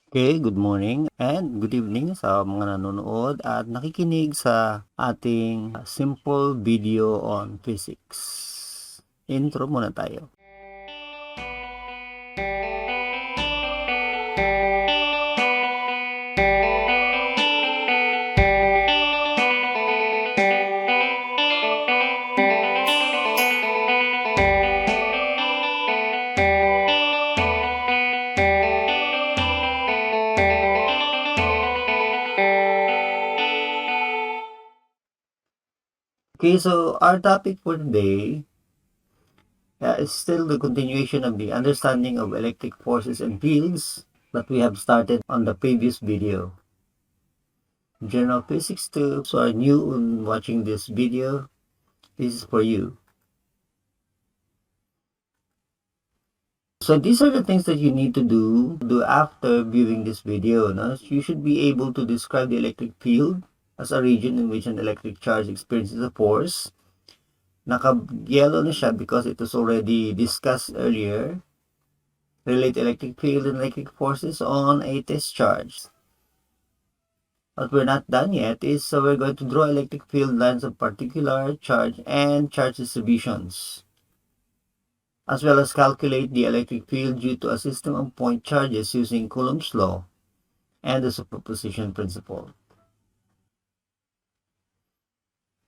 Okay, good morning and good evening sa mga nanonood at nakikinig sa ating simple video on physics. Intro muna tayo. Okay, so our topic for today is still the continuation of the understanding of electric forces and fields that we have started on the previous video. General Physics 2, so are new in watching this video, this is for you. So these are the things that you need to do after viewing this video. No? You should be able to describe the electric field as a region in which an electric charge experiences a force. Naka-yellow na siya because it was already discussed earlier. Relate electric field and electric forces on a test charge. What we're not done yet is so we're going to draw electric field lines of particular charge and charge distributions, as well as calculate the electric field due to a system of point charges using Coulomb's law and the superposition principle.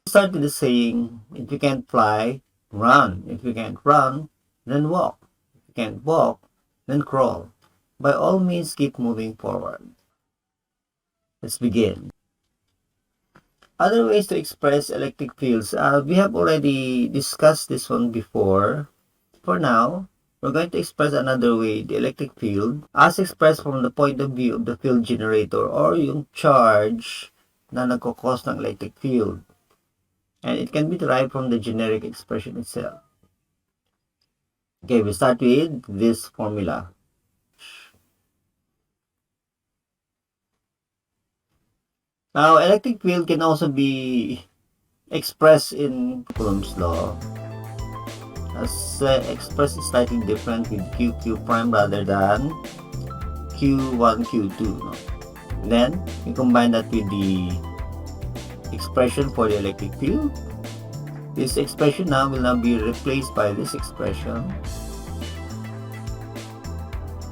Start with the saying, if you can't fly, run. If you can't run, then walk. If you can't walk, then crawl. By all means, keep moving forward. Let's begin. Other ways to express electric fields. We have already discussed this one before. For now, we're going to express another way, the electric field, as expressed from the point of view of the field generator or yung charge na nagkakos ng electric field. And it can be derived from the generic expression itself. Okay, we start with this formula. Now, electric field can also be expressed in Coulomb's law. As expressed slightly different with Q prime rather than Q1, Q2. No? Then, we combine that with the expression for the electric field. This expression now will now be replaced by this expression.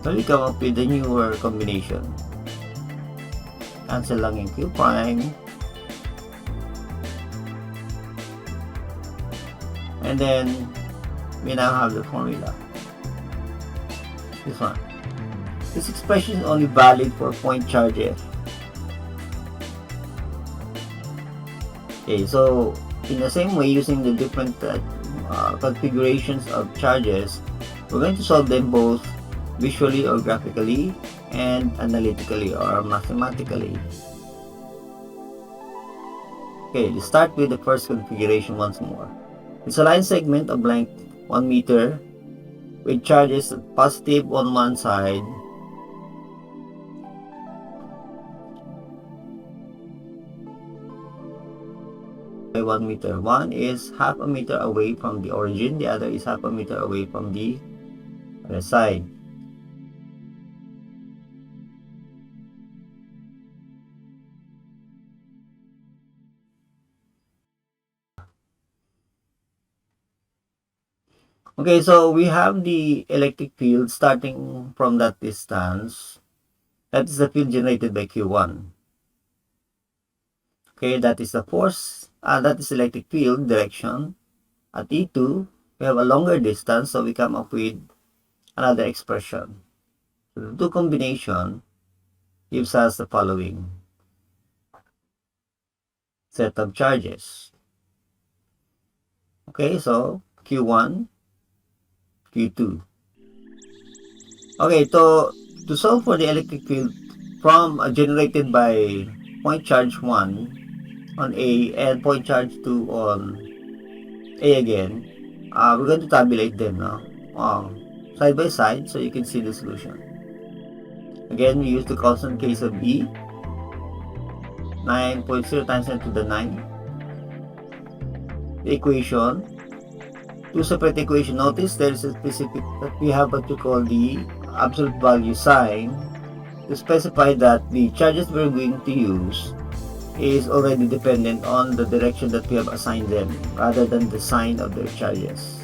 So we come up with a newer combination. Cancel lang yung Q prime. And then, we now have the formula. This one. This expression is only valid for point charges. Okay, so in the same way, using the different configurations of charges, we're going to solve them both visually or graphically and analytically or mathematically. Okay, let's start with the first configuration once more. It's a line segment of length 1 meter with charges positive on one side by 1 meter. One is half a meter away from the origin, the other is half a meter away from the other side. Okay, so we have the electric field starting from that distance. That is the field generated by Q1. Okay, that is the force, that is electric field direction. At E2, we have a longer distance, so we come up with another expression. So the two combination gives us the following set of charges. Okay, so Q1, Q2. Okay, to solve for the electric field from generated by point charge 1 on A and point charge 2 on A again, we're going to tabulate them now side by side so you can see the solution. Again, we use the constant case of E, 9.0 times 10 to the 9. The equation, two separate equations. Notice there is a specific that we have what you call the absolute value sign to specify that the charges we're going to use is already dependent on the direction that we have assigned them rather than the sign of their charges.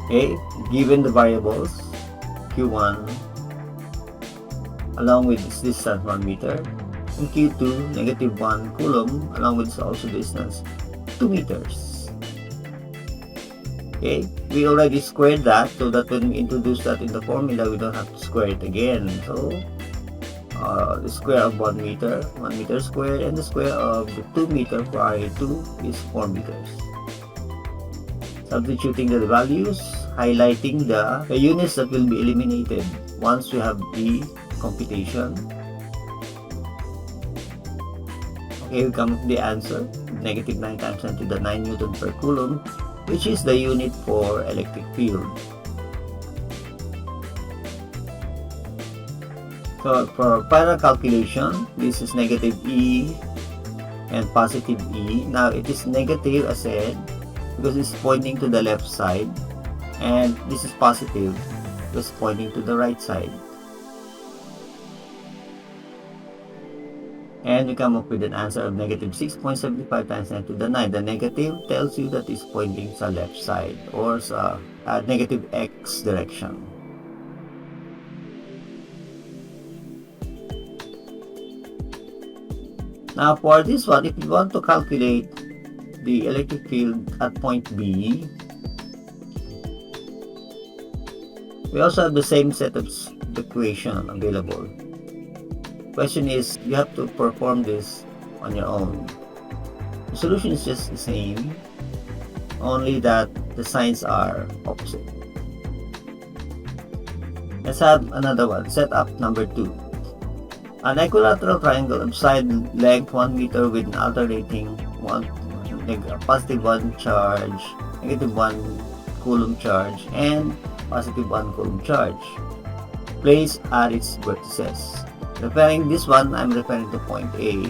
Okay, given the variables Q1 along with its distance 1 meter and Q2 negative 1 coulomb along with also distance 2 meters. Okay, we already squared that so that when we introduce that in the formula we don't have to square it again. So the square of 1 meter squared, and the square of the 2 meter for RA2 is 4 meters. Substituting the values, highlighting the units that will be eliminated once we have the computation. Okay, we come to the answer, negative 9 times 10 to the 9 Newton per coulomb, which is the unit for electric field. So for final calculation, this is negative E and positive E. Now it is negative as said because it's pointing to the left side, and this is positive because pointing to the right side. And we come up with an answer of negative 6.75 times 10 to the 9. The negative tells you that it's pointing sa left side or sa negative X direction. Now for this one, if you want to calculate the electric field at point B, we also have the same set of equation available. Question is, you have to perform this on your own. The solution is just the same, only that the signs are opposite. Let's have another one. Setup number 2. An equilateral triangle of side length 1 meter with an alternating positive 1 charge, negative 1 coulomb charge, and positive 1 coulomb charge placed at its vertices. Referring this one, I'm referring to point A.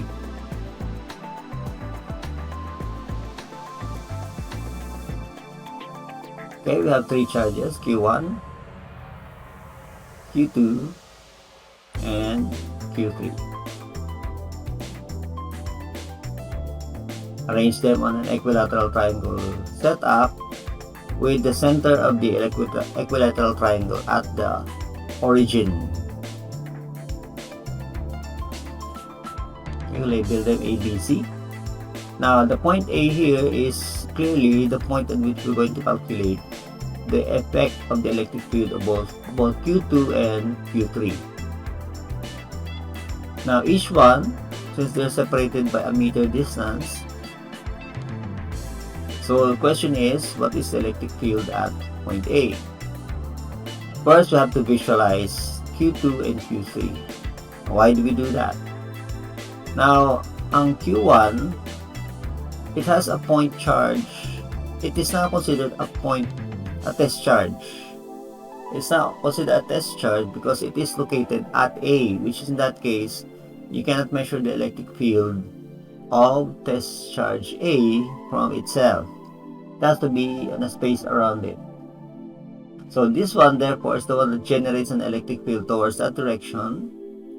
Okay, we have 3 charges, Q1, Q2, and Q3. Arrange them on an equilateral triangle setup with the center of the equilateral triangle at the origin. You label them A, B, C. Now the point A here is clearly the point at which we're going to calculate the effect of the electric field of both Q2 and Q3. Now each one, since they're separated by a meter distance, so the question is, what is the electric field at point A? First, we have to visualize Q2 and Q3. Why do we do that? Now, ang Q1, it has a point charge. It is now considered a test charge. It's now considered a test charge because it is located at A, which is in that case, you cannot measure the electric field of test charge A from itself. It has to be in a space around it. So this one therefore is the one that generates an electric field towards that direction,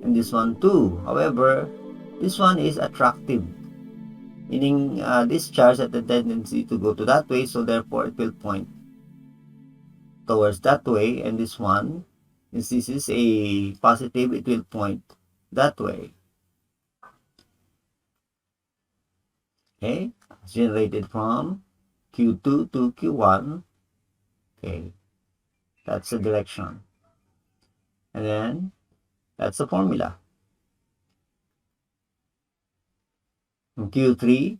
and this one too. However, this one is attractive, meaning this charge has the tendency to go to that way, so therefore it will point towards that way, and this one, since this is a positive, it will point that way. Okay, it's generated from Q2 to Q1. Okay, that's the direction. And then, that's the formula. From Q3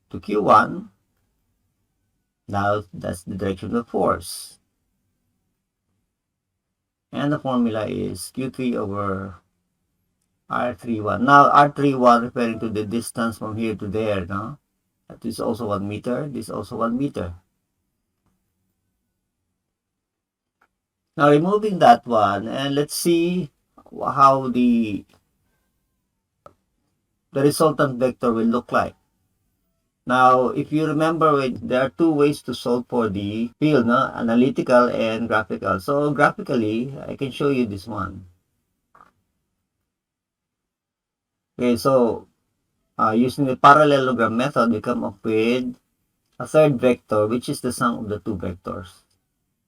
to Q1, now that's the direction of force. And the formula is Q3 over R31. Now, R31 referring to the distance from here to there, no? That is also 1 meter. This is also 1 meter. Now, removing that one, and let's see how the resultant vector will look like. Now, if you remember, there are two ways to solve for the field, no? Analytical and graphical. So, graphically, I can show you this one. Okay, so, using the parallelogram method, we come up with a third vector, which is the sum of the two vectors.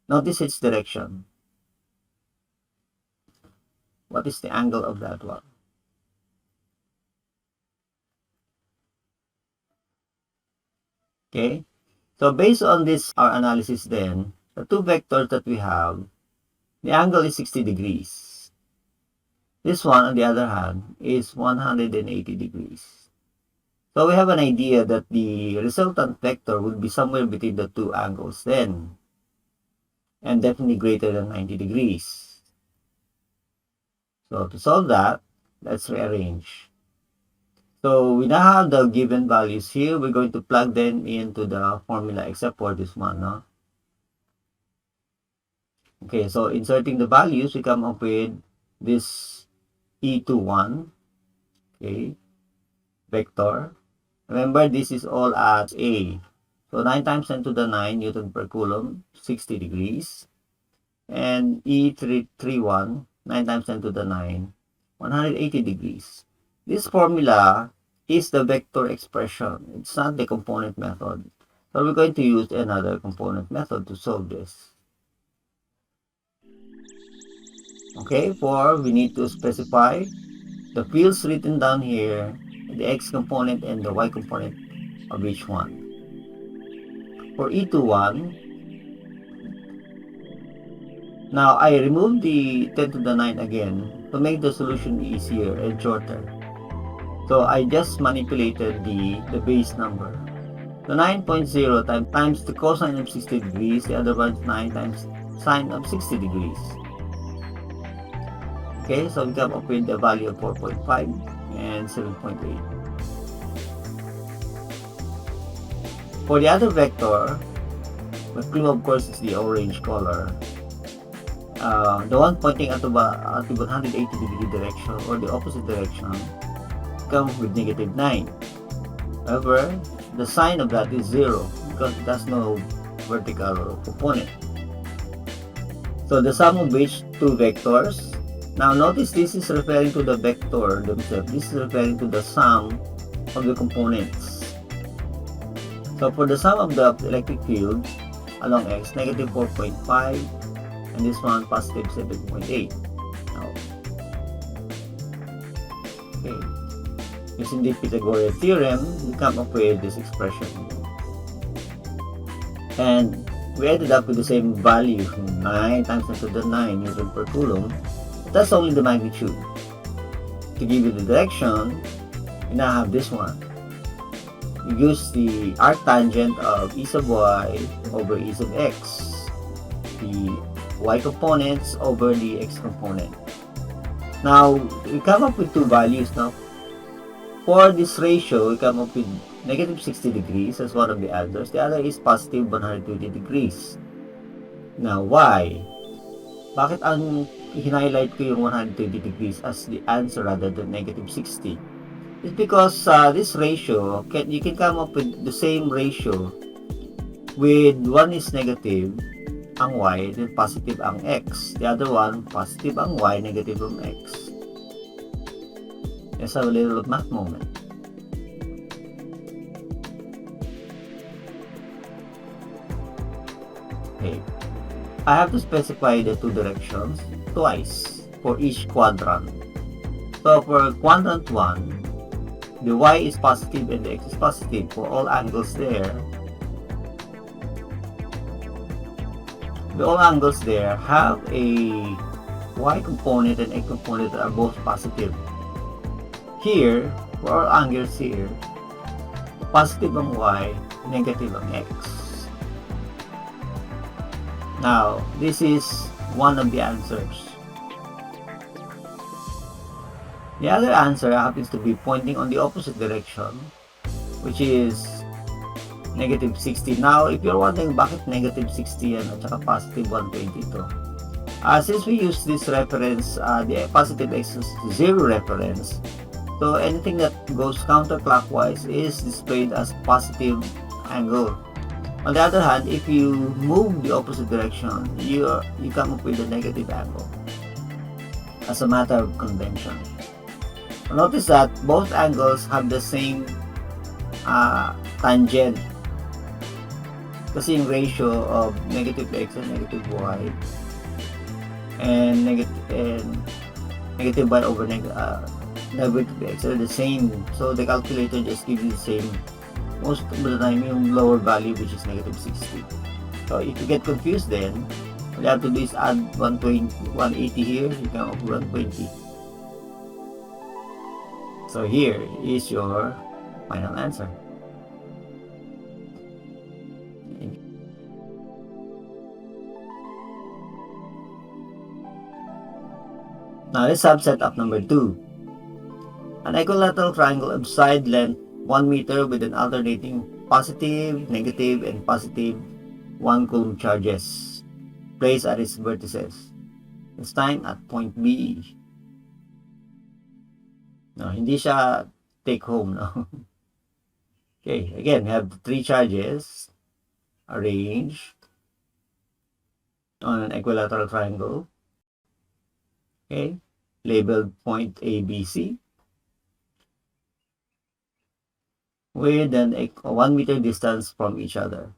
Notice its direction. What is the angle of that one? Okay, so based on this, our analysis then, the two vectors that we have, the angle is 60 degrees. This one, on the other hand, is 180 degrees. So we have an idea that the resultant vector will be somewhere between the two angles then, and definitely greater than 90 degrees. So to solve that, let's rearrange. So we now have the given values here. We're going to plug them into the formula except for this one, no? Okay, so inserting the values, we come up with this E21, okay, vector. Remember, this is all at A. So 9 times 10 to the 9 Newton per Coulomb, 60 degrees. And E331, 9 times 10 to the 9, 180 degrees. This formula is the vector expression. It's not the component method. So we're going to use another component method to solve this. Okay, we need to specify the fields written down here, the x component and the y component of each one. For E21, now I remove the 10 to the 9 again to make the solution easier and shorter. So I just manipulated the base number. So 9.0 times the cosine of 60 degrees, the other one is 9 times sine of 60 degrees. Okay, so we come up with the value of 4.5 and 7.8. For the other vector, the clue of course is the orange color. The one pointing at the 180 degree direction or the opposite direction comes with negative 9. However, the sign of that is 0 because it has no vertical component. So the sum of which two vectors. Now notice this is referring to the vector themselves. This is referring to the sum of the components. So for the sum of the electric field along x, negative 4.5, and this one positive 7.8. Now, okay, using the Pythagorean theorem, we come up with this expression. And we ended up with the same value, 9 times 10 to the 9 Newton per Coulomb. That's only the magnitude. To give you the direction, we now have this one. We use the arctangent of e sub y over e sub x, the y components over the x component. Now, we come up with two values now. For this ratio, we come up with negative 60 degrees as one of the answers. The other is positive 120 degrees. Now, why? Bakit ang i-highlight ko yung 120 degrees as the answer rather than negative 60? It's because this ratio, you can come up with the same ratio with one is negative ang y, then positive ang x. The other one, positive ang y, negative ang x. Let's have a little math moment. Okay. I have to specify the two directions twice for each quadrant. So for quadrant 1, the y is positive and the x is positive for all angles there. All angles there have a y component and x component that are both positive. Here, for all angles here, positive ang y, negative ang x. Now, this is one of the answers. The other answer happens to be pointing on the opposite direction, which is negative 60. Now, if you're wondering bakit negative 60 yan at saka positive 120 ito, since we use this reference, the positive x is 0 reference, So anything that goes counterclockwise is displayed as positive angle. On the other hand, if you move the opposite direction, you come up with a negative angle as a matter of convention. Notice that both angles have the same tangent. Kasi yung ratio of negative x and negative y and negative y over negative x are the same. So the calculator just gives you the same most of the time yung lower value, which is negative 60. So if you get confused, then all you have to do is add 180 here, you can have 120. So here is your final answer. Now let's have setup number 2. An equilateral triangle of side length 1 meter with an alternating positive, negative, and positive 1 coulomb charges placed at its vertices. This time at point B. No, hindi siya take home, no? Okay, again, we have 3 charges arranged on an equilateral triangle. Okay, labeled point A, B, C, with a 1 meter distance from each other.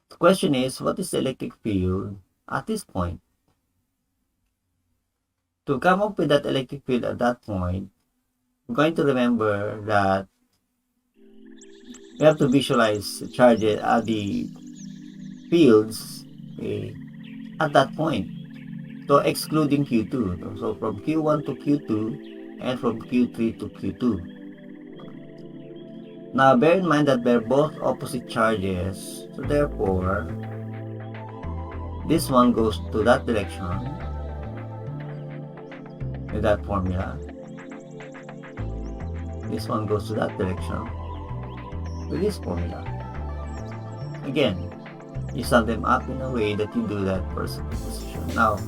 The question is, what is the electric field at this point? To come up with that electric field at that point, we're going to remember that we have to visualize the charges, the fields, at that point. So excluding Q2. So from Q1 to Q2 and from Q3 to Q2. Now bear in mind that they're both opposite charges. So therefore, this one goes to that direction with that formula. This one goes to that direction with this formula. Again, you sum them up in a way that you do that for superposition. Now,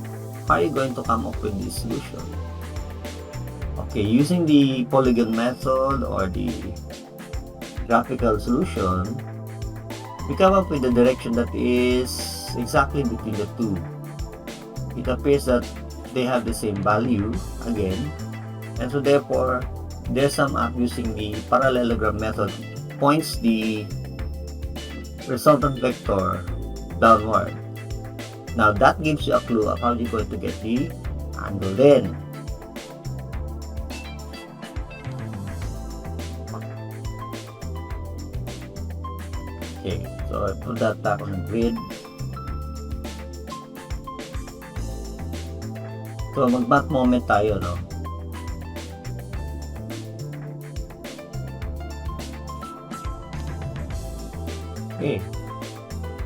how are you going to come up with this solution? Okay, using the polygon method or the graphical solution, we come up with a direction that is exactly between the two. It appears that they have the same value again, and so therefore their sum up using the parallelogram method points the resultant vector downward. Now that gives you a clue of how you're going to get the angle then. Okay, so I put that back on the grid. So mag-mat moment tayo, no? Okay.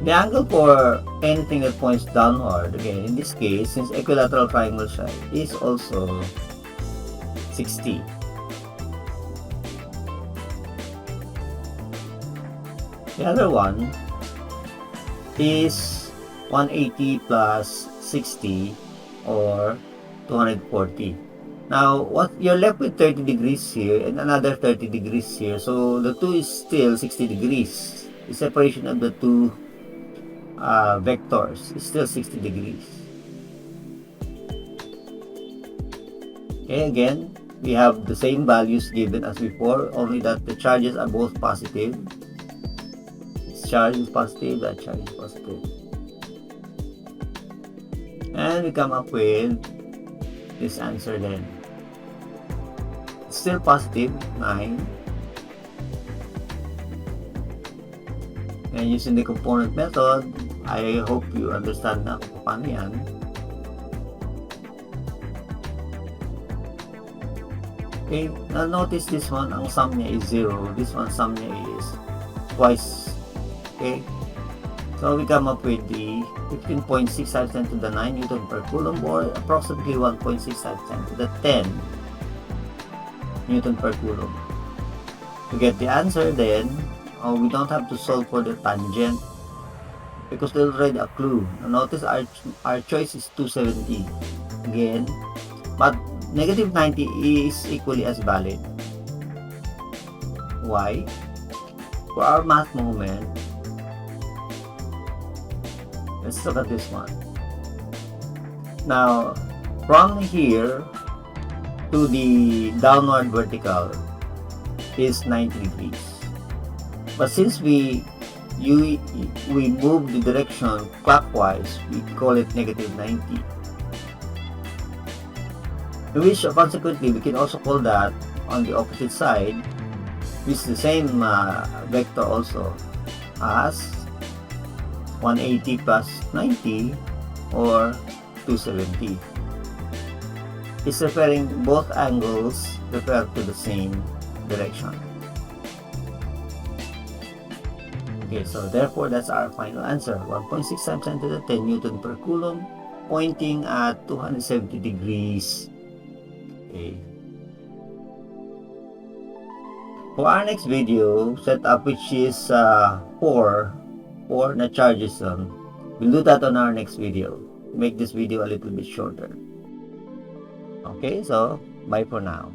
The angle for anything that points downward, again, in this case, since equilateral triangle siya, is also 60. The other one is 180 plus 60 or 240. Now, what you're left with 30 degrees here and another 30 degrees here. So the two is still 60 degrees. The separation of the two vectors is still 60 degrees. Okay, again, we have the same values given as before, only that the charges are both positive. This charge is positive, that charge is positive. And we come up with this answer then. It's still positive, 9. And using the component method, I hope you understand na kung paano yan. Okay, now notice this one, ang sum niya is 0. This one, sum niya is twice. Okay, so we come up with the 15.6 times 10 to the 9 Newton per Coulomb, or approximately 1.6 times 10 to the 10 Newton per Coulomb. To get the answer then, we don't have to solve for the tangent because they already a clue. Now notice our choice is 270 again, but negative 90 is equally as valid. Why? For our math moment, let's look at this one. Now, from here to the downward vertical is 90 degrees. But since we move the direction clockwise, we call it negative 90. Which consequently, we can also call that on the opposite side, which is the same vector also, as 180 plus 90 or 270. It's referring both angles refer to the same direction. Okay, so therefore that's our final answer. 1.6 times 10 to the 10 Newton per Coulomb, pointing at 270 degrees. Okay. For our next video setup, which is 4 na charges on, we'll do that on our next video. Make this video a little bit shorter. Okay, so bye for now.